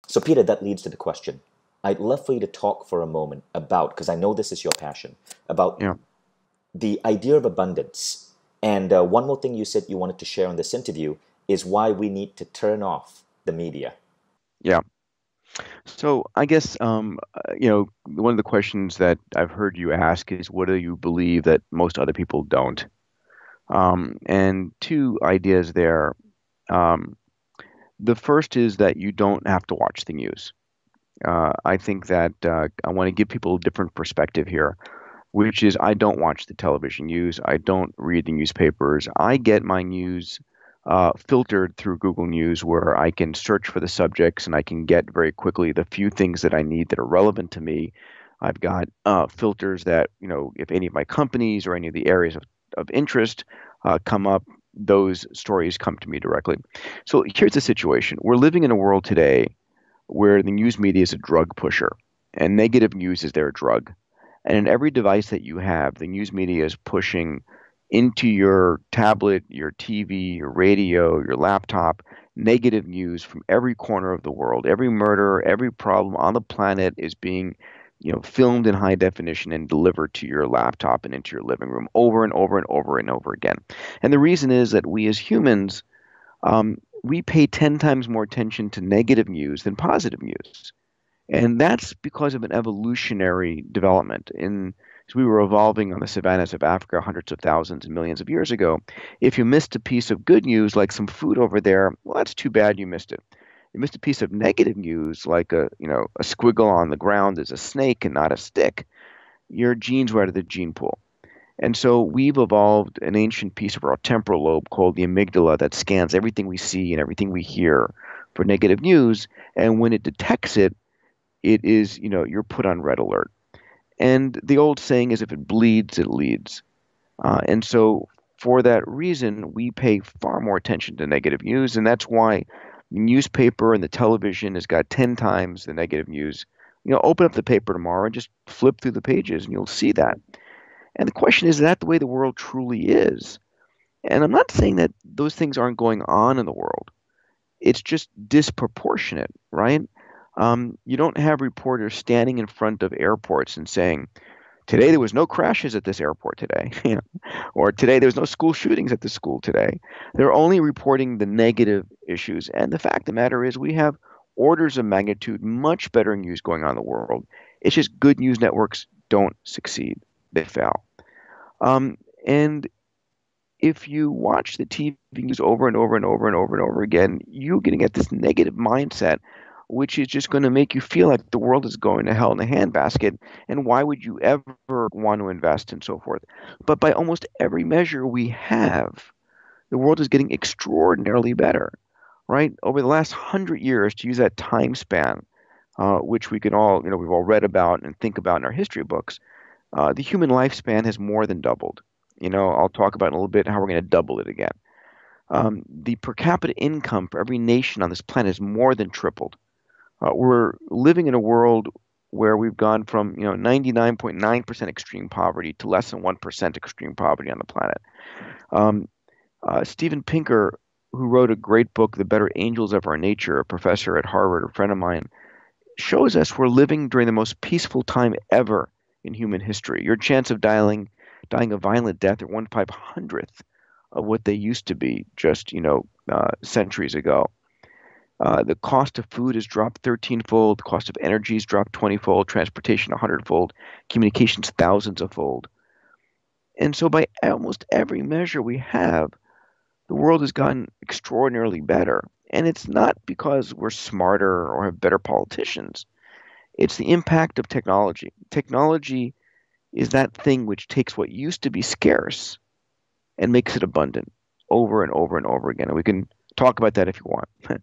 So, Peter, that leads to the question. I'd love for you to talk for a moment about, because I know this is your passion, about Yeah, the idea of abundance. And one more thing you said you wanted to share on this interview is why we need to turn off the media. yeah. So I guess one of the questions that I've heard you ask is, what do you believe that most other people don't? And two ideas there. Um, the first is that you don't have to watch the news. I think that I want to give people a different perspective here, which is I don't watch the television news. I don't read the newspapers. I get my news filtered through Google News, where I can search for the subjects and I can get very quickly the few things that I need that are relevant to me. I've got filters that, if any of my companies or any of the areas of interest come up, those stories come to me directly. So here's the situation. We're living in a world today where the news media is a drug pusher, and negative news is their drug. And in every device that you have, the news media is pushing into your tablet, your TV, your radio, your laptop, negative news from every corner of the world. Every murder, every problem on the planet is being, filmed in high definition and delivered to your laptop and into your living room over and over and over and over again. And the reason is that we as humans, we pay 10 times more attention to negative news than positive news. And that's because of an evolutionary development. As we were evolving on the savannas of Africa hundreds of thousands and millions of years ago, if you missed a piece of good news, like some food over there, well, that's too bad you missed it. You missed a piece of negative news, like a squiggle on the ground is a snake and not a stick. Your genes were out of the gene pool. And so we've evolved an ancient piece of our temporal lobe called the amygdala that scans everything we see and everything we hear for negative news. And when it detects it, it is, you're put on red alert. And the old saying is if it bleeds, it leads. And so for that reason, we pay far more attention to negative news. And that's why the newspaper and the television has got 10 times the negative news. Open up the paper tomorrow and just flip through the pages and you'll see that. And the question is that the way the world truly is? And I'm not saying that those things aren't going on in the world. It's just disproportionate, right? You don't have reporters standing in front of airports and saying, today there was no crashes at this airport today, or today there was no school shootings at this school today. They're only reporting the negative issues. And the fact of the matter is we have orders of magnitude much better news going on in the world. It's just good news networks don't succeed. They fail. And if you watch the TV news over and over and over and over and over again, you're going to get this negative mindset, which is just going to make you feel like the world is going to hell in a handbasket. And why would you ever want to invest and so forth? But by almost every measure we have, the world is getting extraordinarily better, right? Over the last 100 years, to use that time span, which we can all, we've all read about and think about in our history books, the human lifespan has more than doubled. I'll talk about in a little bit how we're going to double it again. The per capita income for every nation on this planet has more than tripled. We're living in a world where we've gone from 99.9% extreme poverty to less than 1% extreme poverty on the planet. Um, Steven Pinker, who wrote a great book, The Better Angels of Our Nature, a professor at Harvard, a friend of mine, shows us we're living during the most peaceful time ever in human history. Your chance of dying a violent death at 1/500th of what they used to be just, centuries ago. The cost of food has dropped 13-fold. The cost of energy has dropped 20-fold. Transportation 100-fold. Communications thousands of fold. And so by almost every measure we have, the world has gotten extraordinarily better. And it's not because we're smarter or have better politicians. It's the impact of technology. Technology is that thing which takes what used to be scarce and makes it abundant over and over and over again. And we can talk about that if you want.